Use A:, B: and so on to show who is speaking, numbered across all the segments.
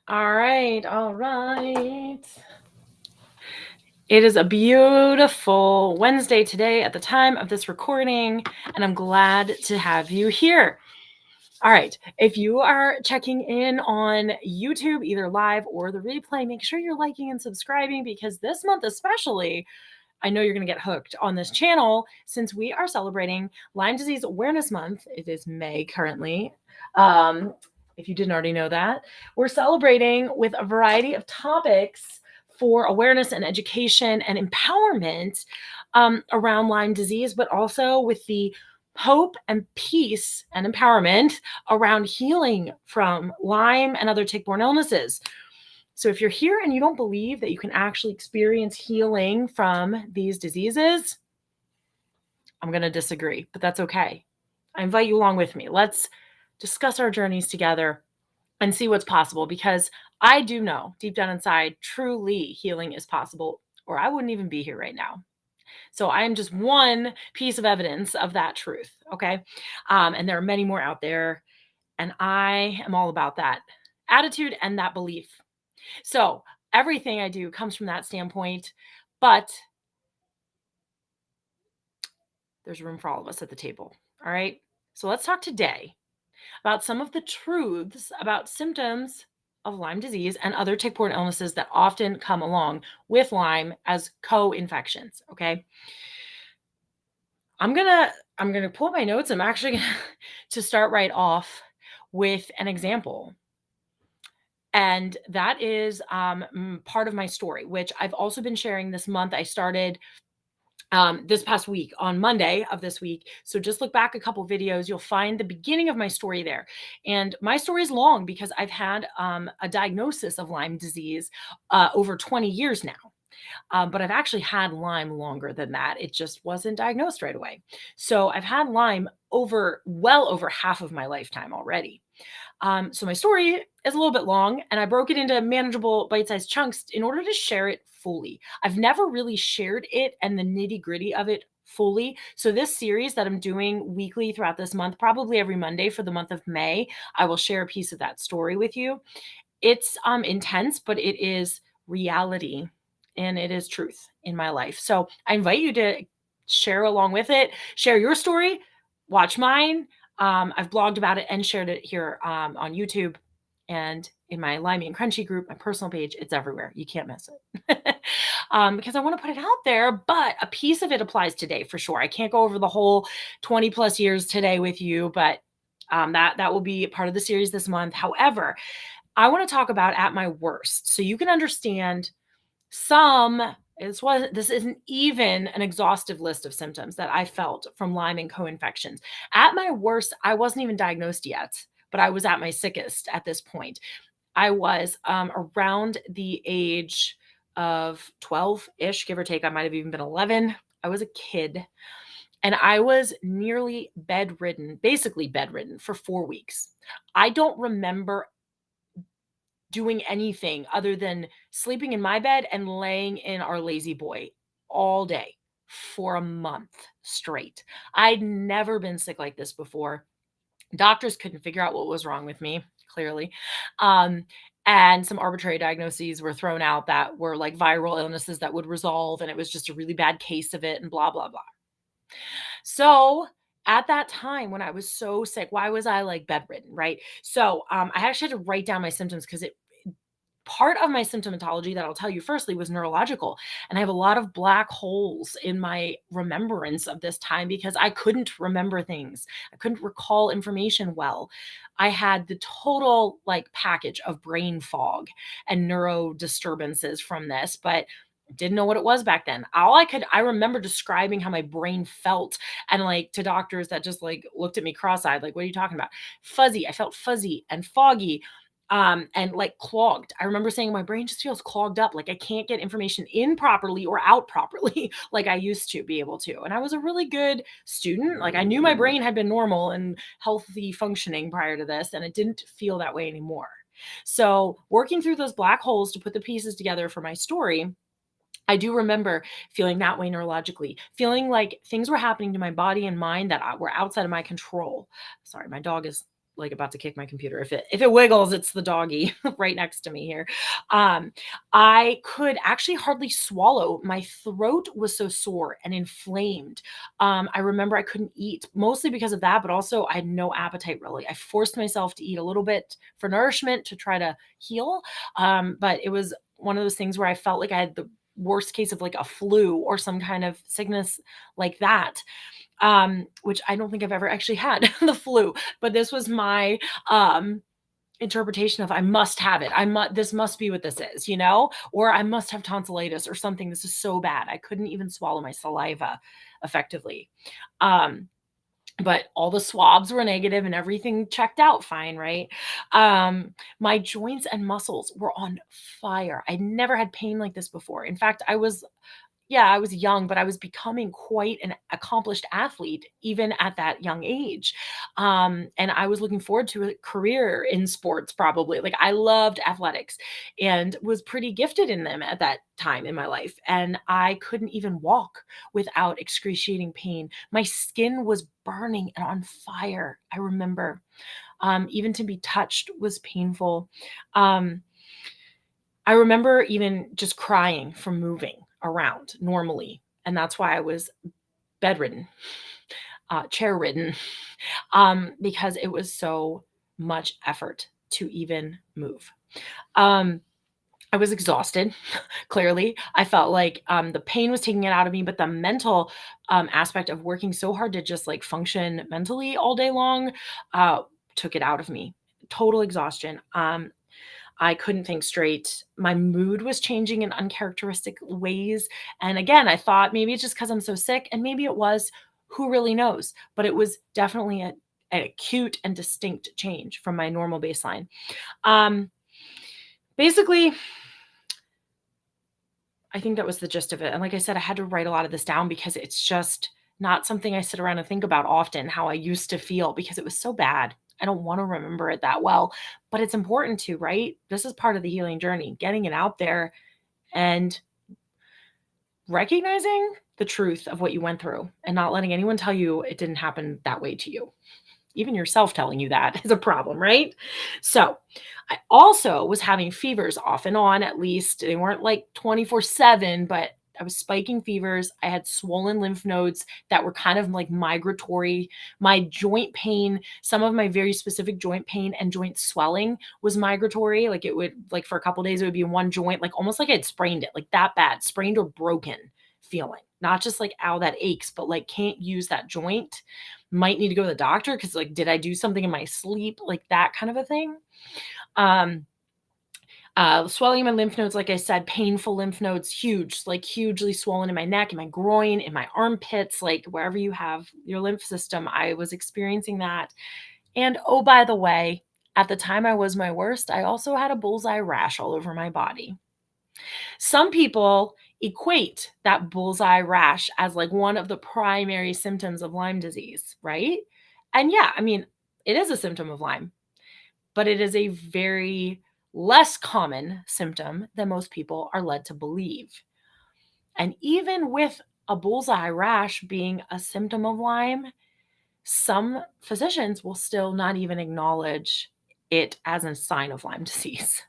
A: All right. It is a beautiful Wednesday today at the time of this recording, and I'm glad to have you here. All right. If you are checking in on YouTube, either live or the replay, make sure you're liking and subscribing because this month especially, I know you're going to get hooked on this channel since we are celebrating Lyme Disease Awareness Month. It is May currently. If you didn't already know that, we're celebrating with a variety of topics for awareness and education and empowerment around Lyme disease, but also with the hope and peace and empowerment around healing from Lyme and other tick-borne illnesses. So if you're here and you don't believe that you can actually experience healing from these diseases, I'm going to disagree, but that's okay. I invite you along with me. Let's discuss our journeys together and see what's possible, because I do know deep down inside, truly healing is possible, or I wouldn't even be here right now. So I am just one piece of evidence of that truth, okay? And there are many more out there, and I am all about that attitude and that belief. So everything I do comes from that standpoint, but there's room for all of us at the table, all right? So let's talk today about some of the truths about symptoms of Lyme disease and other tick-borne illnesses that often come along with Lyme as co-infections, okay? I'm gonna pull up my notes. I'm actually gonna to start right off with an example. And that is part of my story, which I've also been sharing this month. I started this past week on Monday of this week. So just look back a couple videos. You'll find the beginning of my story there. And my story is long because I've had a diagnosis of Lyme disease over 20 years now. But I've actually had Lyme longer than that. It just wasn't diagnosed right away. So I've had Lyme well over half of my lifetime already. So my story is a little bit long, and I broke it into manageable bite-sized chunks in order to share it fully. I've never really shared it and the nitty-gritty of it fully. So this series that I'm doing weekly throughout this month, probably every Monday for the month of May, I will share a piece of that story with you. It's intense, but it is reality and it is truth in my life. So I invite you to share along with it, share your story, watch mine. I've blogged about it and shared it here on YouTube and in my Limey and Crunchy group, my personal page. It's everywhere. You can't miss it. Because I want to put it out there, but a piece of it applies today for sure. I can't go over the whole 20 plus years today with you, but that will be part of the series this month. However, I want to talk about at my worst so you can understand this isn't even an exhaustive list of symptoms that I felt from Lyme and co-infections. At my worst, I wasn't even diagnosed yet, but I was at my sickest at this point. I was around the age of 12-ish, give or take. I might have even been 11. I was a kid. And I was nearly basically bedridden for 4 weeks. I don't remember doing anything other than sleeping in my bed and laying in our lazy boy all day for a month straight. I'd never been sick like this before. Doctors couldn't figure out what was wrong with me, clearly. And some arbitrary diagnoses were thrown out that were like viral illnesses that would resolve, and it was just a really bad case of it and blah, blah, blah. So at that time when I was so sick, why was I like bedridden, right? So I actually had to write down my symptoms because part of my symptomatology that I'll tell you firstly was neurological. And I have a lot of black holes in my remembrance of this time because I couldn't remember things. I couldn't recall information well. I had the total like package of brain fog and neuro disturbances from this, but didn't know what it was back then. I remember describing how my brain felt and like to doctors that just like looked at me cross-eyed, like, what are you talking about? Fuzzy. I felt fuzzy and foggy. And like clogged. I remember saying my brain just feels clogged up. Like I can't get information in properly or out properly like I used to be able to. And I was a really good student. Like I knew my brain had been normal and healthy functioning prior to this, and it didn't feel that way anymore. So working through those black holes to put the pieces together for my story, I do remember feeling that way neurologically, feeling like things were happening to my body and mind that were outside of my control. Sorry, my dog is like about to kick my computer. If it wiggles, it's the doggy right next to me here. Um, I could actually hardly swallow. My throat was so sore and inflamed. I remember I couldn't eat, mostly because of that, but also I had no appetite really. I forced myself to eat a little bit for nourishment to try to heal. But it was one of those things where I felt like I had the worst case of like a flu or some kind of sickness like that, which I don't think I've ever actually had the flu, but this was my interpretation of I must have it. This must be what this is, or I must have tonsillitis or something. This is so bad. I couldn't even swallow my saliva effectively. But all the swabs were negative and everything checked out fine, right? My joints and muscles were on fire. I'd never had pain like this before. In fact, I was young, but I was becoming quite an accomplished athlete even at that young age. And I was looking forward to a career in sports probably. Like I loved athletics and was pretty gifted in them at that time in my life. And I couldn't even walk without excruciating pain. My skin was burning and on fire. I remember even to be touched was painful. I remember even just crying from moving around normally. And that's why I was bedridden, chair ridden, because it was so much effort to even move. I was exhausted, clearly. I felt like the pain was taking it out of me, but the mental aspect of working so hard to just like function mentally all day long took it out of me. Total exhaustion. I couldn't think straight. My mood was changing in uncharacteristic ways. And again, I thought maybe it's just because I'm so sick, and maybe it was. Who really knows? But it was definitely an acute and distinct change from my normal baseline. Basically, I think that was the gist of it. And like I said, I had to write a lot of this down because it's just not something I sit around and think about often, how I used to feel, because it was so bad. I don't want to remember it that well, but it's important to, right? This is part of the healing journey, getting it out there and recognizing the truth of what you went through and not letting anyone tell you it didn't happen that way to you. Even yourself telling you that is a problem, right? So I also was having fevers off and on, at least. They weren't like 24/7, but I was spiking fevers. I had swollen lymph nodes that were kind of like migratory. My joint pain, some of my very specific joint pain and joint swelling was migratory. Like it would, like for a couple of days, it would be in one joint, like almost like I had sprained it, like that bad, sprained or broken feeling. Not just like, ow, that aches, but like can't use that joint, might need to go to the doctor because like, did I do something in my sleep? Like that kind of a thing. Swelling in my lymph nodes, like I said, painful lymph nodes, huge, like hugely swollen in my neck, in my groin, in my armpits, like wherever you have your lymph system, I was experiencing that. And oh, by the way, at the time I was my worst, I also had a bullseye rash all over my body. Some people equate that bullseye rash as like one of the primary symptoms of Lyme disease, right? And yeah, I mean, it is a symptom of Lyme, but it is a very less common symptom than most people are led to believe. And even with a bullseye rash being a symptom of Lyme, some physicians will still not even acknowledge it as a sign of Lyme disease.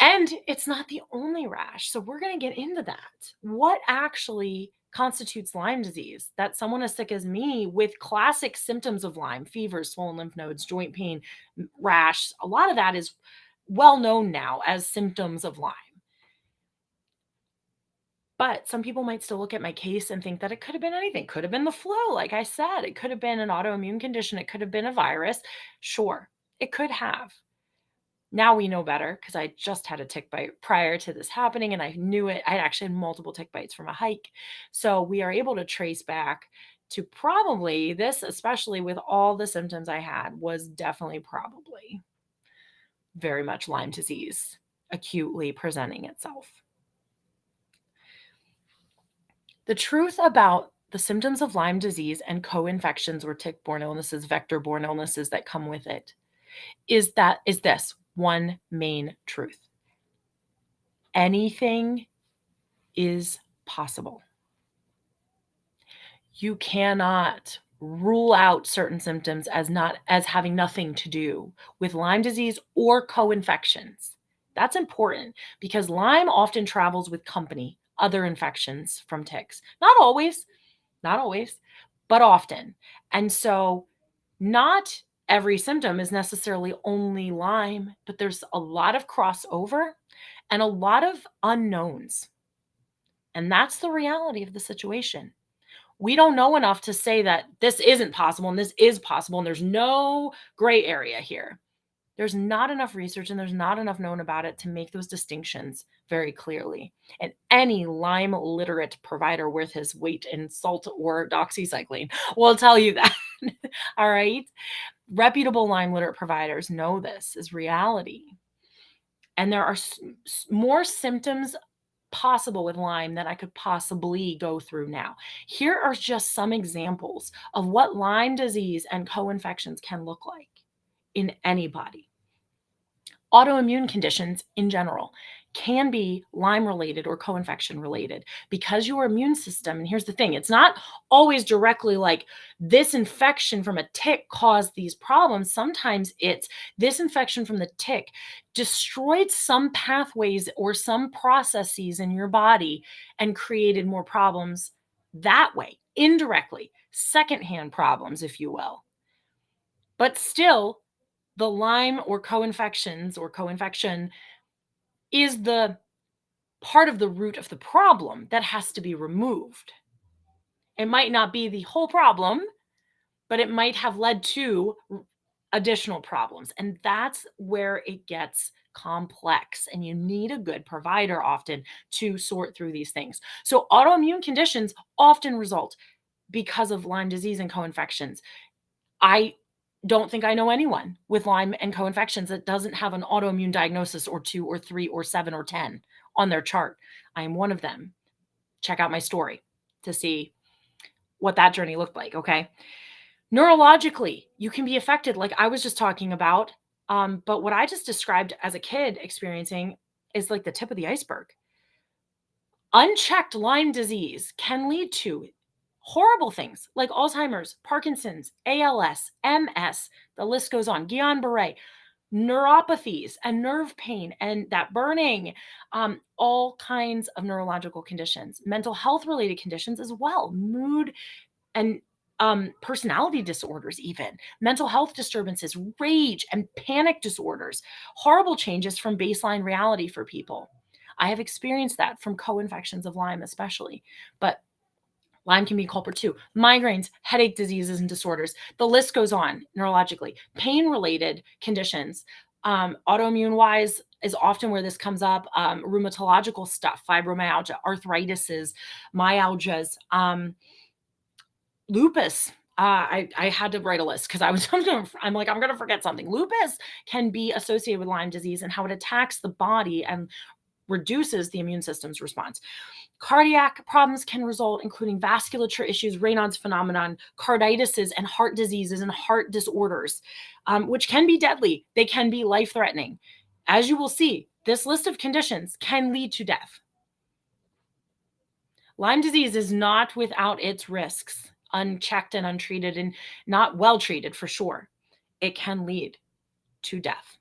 A: And it's not the only rash. So we're going to get into that. What actually constitutes Lyme disease? That someone as sick as me with classic symptoms of Lyme, fever, swollen lymph nodes, joint pain, rash, a lot of that is well known now as symptoms of Lyme. But some people might still look at my case and think that it could have been anything. Could have been the flu, like I said. It could have been an autoimmune condition. It could have been a virus. Sure, it could have. Now we know better because I just had a tick bite prior to this happening and I knew it. I actually had multiple tick bites from a hike. So we are able to trace back to probably this, especially with all the symptoms I had, was definitely probably very much Lyme disease acutely presenting itself. The truth about the symptoms of Lyme disease and co-infections or tick-borne illnesses, vector-borne illnesses that come with it is this one main truth. Anything is possible. You cannot rule out certain symptoms as having nothing to do with Lyme disease or co-infections. That's important because Lyme often travels with company, other infections from ticks. Not always, but often. And so not every symptom is necessarily only Lyme, but there's a lot of crossover and a lot of unknowns. And that's the reality of the situation. We don't know enough to say that this isn't possible and this is possible and there's no gray area here. There's not enough research and there's not enough known about it to make those distinctions very clearly. And any Lyme literate provider worth his weight in salt or doxycycline will tell you that. All right. Reputable Lyme literate providers know this is reality. And there are more symptoms possible with Lyme that I could possibly go through now. Here are just some examples of what Lyme disease and co-infections can look like in anybody. Autoimmune conditions in general can be Lyme related or co-infection related because your immune system, and here's the thing, it's not always directly like this infection from a tick caused these problems. Sometimes it's this infection from the tick destroyed some pathways or some processes in your body and created more problems that way, indirectly, secondhand problems, if you will. But still, the Lyme or co-infections or co-infection is the part of the root of the problem that has to be removed. It might not be the whole problem, but it might have led to additional problems. And that's where it gets complex. And you need a good provider often to sort through these things. So autoimmune conditions often result because of Lyme disease and co-infections. I don't think I know anyone with Lyme and co-infections that doesn't have an autoimmune diagnosis or 2 or 3 or 7 or 10 on their chart. I am one of them. Check out my story to see what that journey looked like, okay? Neurologically, you can be affected like I was just talking about, but what I just described as a kid experiencing is like the tip of the iceberg. Unchecked Lyme disease can lead to horrible things like Alzheimer's, Parkinson's, ALS, MS, the list goes on, Guillain-Barré, neuropathies and nerve pain and that burning, all kinds of neurological conditions, mental health related conditions as well, mood and personality disorders, even mental health disturbances, rage and panic disorders, horrible changes from baseline reality for people. I have experienced that from co-infections of Lyme, especially, but Lyme can be a culprit too. Migraines, headache diseases and disorders. The list goes on neurologically. Pain-related conditions, autoimmune-wise is often where this comes up. Rheumatological stuff, fibromyalgia, arthritises, myalgias, lupus. I had to write a list because I'm like, I'm going to forget something. Lupus can be associated with Lyme disease and how it attacks the body and reduces the immune system's response. Cardiac problems can result, including vasculature issues, Raynaud's phenomenon, carditis, and heart diseases and heart disorders, which can be deadly. They can be life-threatening. As you will see, this list of conditions can lead to death. Lyme disease is not without its risks, unchecked and untreated and not well treated for sure. It can lead to death.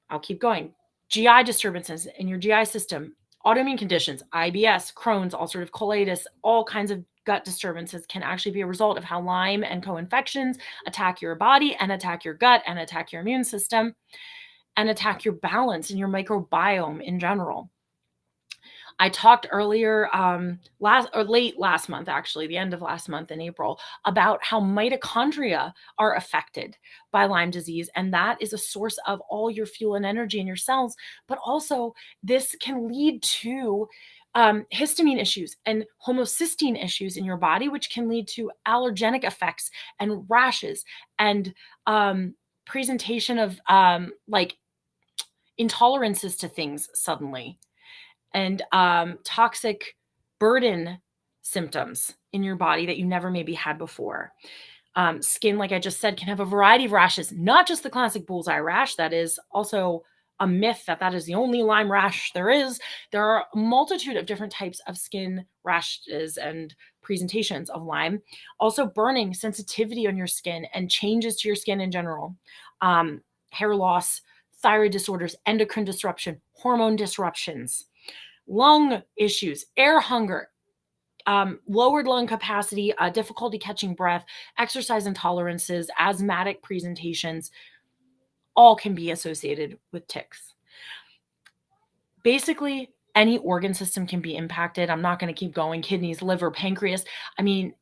A: I'll keep going. GI disturbances in your GI system, autoimmune conditions, IBS, Crohn's, ulcerative colitis, all kinds of gut disturbances can actually be a result of how Lyme and co-infections attack your body and attack your gut and attack your immune system and attack your balance and your microbiome in general. I talked earlier, late last month, actually, the end of last month in April, about how mitochondria are affected by Lyme disease. And that is a source of all your fuel and energy in your cells. But also, this can lead to histamine issues and homocysteine issues in your body, which can lead to allergenic effects and rashes and presentation of like intolerances to things suddenly, and toxic burden symptoms in your body that you never maybe had before. Skin, like I just said, can have a variety of rashes, not just the classic bullseye rash. That is also a myth that is the only Lyme rash there is. There are a multitude of different types of skin rashes and presentations of Lyme. Also, burning, sensitivity on your skin, and changes to your skin in general. Hair loss, thyroid disorders, endocrine disruption, hormone disruptions, lung issues, air hunger, lowered lung capacity, difficulty catching breath, exercise intolerances, asthmatic presentations, all can be associated with ticks. Basically, any organ system can be impacted. I'm not going to keep going. Kidneys, liver, pancreas. I mean,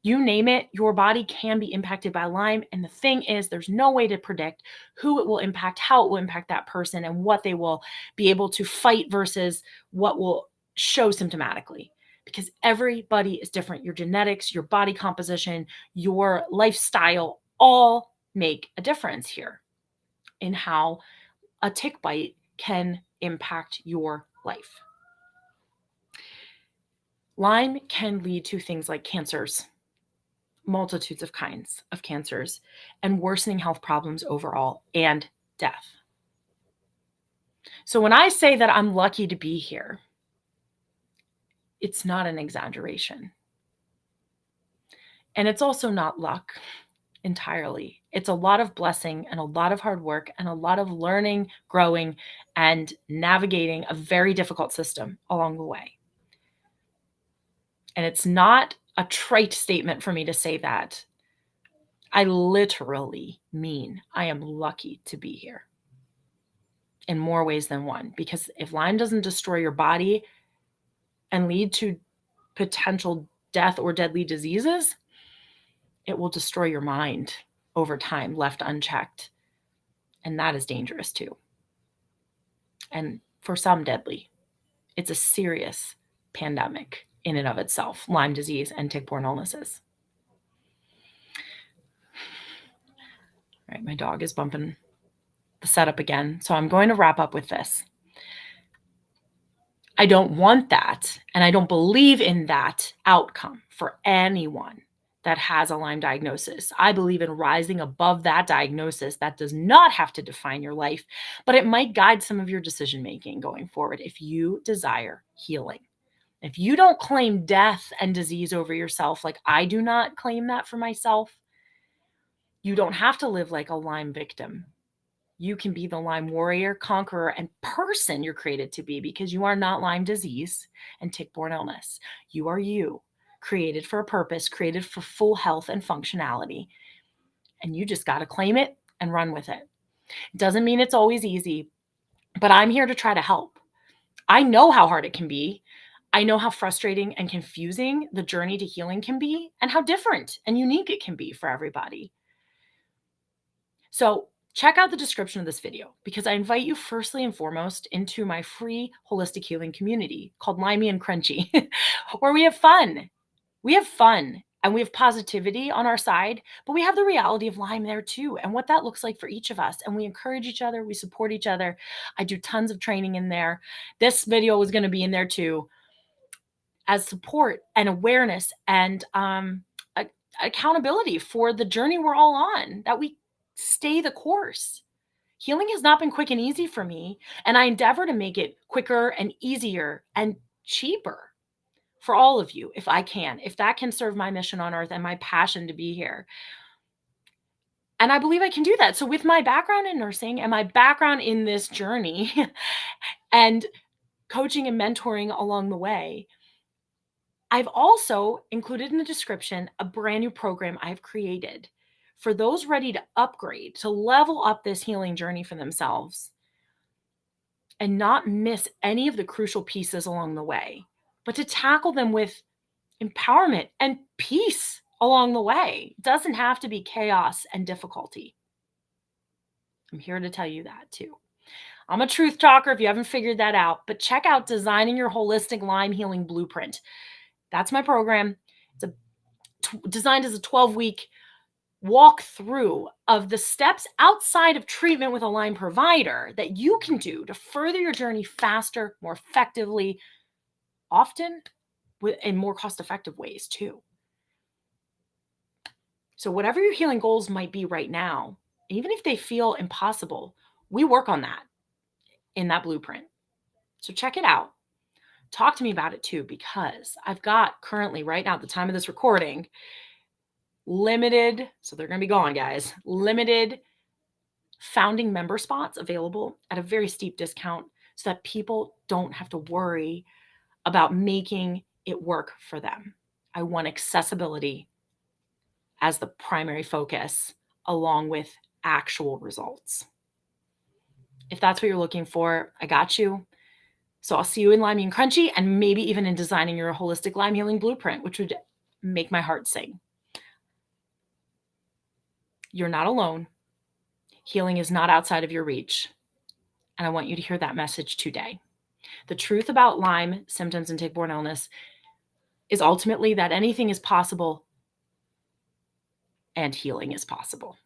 A: you name it, your body can be impacted by Lyme. And the thing is, there's no way to predict who it will impact, how it will impact that person, and what they will be able to fight versus what will show symptomatically. Because everybody is different. Your genetics, your body composition, your lifestyle all make a difference here in how a tick bite can impact your life. Lyme can lead to things like cancers, multitudes of kinds of cancers, and worsening health problems overall, and death. So when I say that I'm lucky to be here, it's not an exaggeration. And it's also not luck entirely. It's a lot of blessing and a lot of hard work and a lot of learning, growing, and navigating a very difficult system along the way. And it's not a trite statement for me to say that. I literally mean I am lucky to be here in more ways than one. Because if Lyme doesn't destroy your body and lead to potential death or deadly diseases, it will destroy your mind over time, left unchecked. And that is dangerous too. And for some, deadly. It's a serious pandemic in and of itself, Lyme disease and tick-borne illnesses. All right, my dog is bumping the setup again. So I'm going to wrap up with this. I don't want that, and I don't believe in that outcome for anyone that has a Lyme diagnosis. I believe in rising above that diagnosis. That does not have to define your life, but it might guide some of your decision-making going forward if you desire healing. If you don't claim death and disease over yourself, like I do not claim that for myself, you don't have to live like a Lyme victim. You can be the Lyme warrior, conqueror, and person you're created to be, because you are not Lyme disease and tick-borne illness. You are you, created for a purpose, created for full health and functionality. And you just got to claim it and run with it. It doesn't mean it's always easy, but I'm here to try to help. I know how hard it can be. I know how frustrating and confusing the journey to healing can be, and how different and unique it can be for everybody. So check out the description of this video, because I invite you firstly and foremost into my free holistic healing community called Limey and Crunchy, where we have fun. We have fun and we have positivity on our side, but we have the reality of Lyme there too, and what that looks like for each of us. And we encourage each other. We support each other. I do tons of training in there. This video is going to be in there too, as support and awareness and accountability for the journey we're all on, that we stay the course. Healing has not been quick and easy for me, and I endeavor to make it quicker and easier and cheaper for all of you if I can, if that can serve my mission on earth and my passion to be here. And I believe I can do that. So with my background in nursing and my background in this journey and coaching and mentoring along the way, I've also included in the description a brand new program I've created for those ready to upgrade, to level up this healing journey for themselves and not miss any of the crucial pieces along the way, but to tackle them with empowerment and peace along the way. It doesn't have to be chaos and difficulty. I'm here to tell you that too. I'm a truth talker if you haven't figured that out, but check out Designing Your Holistic Lyme Healing Blueprint. That's my program. It's designed as a 12-week walk through of the steps outside of treatment with a Lyme provider that you can do to further your journey faster, more effectively, often in more cost-effective ways too. So whatever your healing goals might be right now, even if they feel impossible, we work on that in that blueprint. So check it out. talk to me about it too, because I've got currently, right now, at the time of this recording, limited, so they're going to be gone, guys, limited founding member spots available at a very steep discount so that people don't have to worry about making it work for them. I want accessibility as the primary focus, along with actual results. If that's what you're looking for, I got you. So I'll see you in Lyme Crunchy, and maybe even in designing your holistic Lyme healing blueprint, which would make my heart sing. You're not alone. Healing is not outside of your reach. And I want you to hear that message today. The truth about Lyme symptoms and tick-borne illness is ultimately that anything is possible and healing is possible.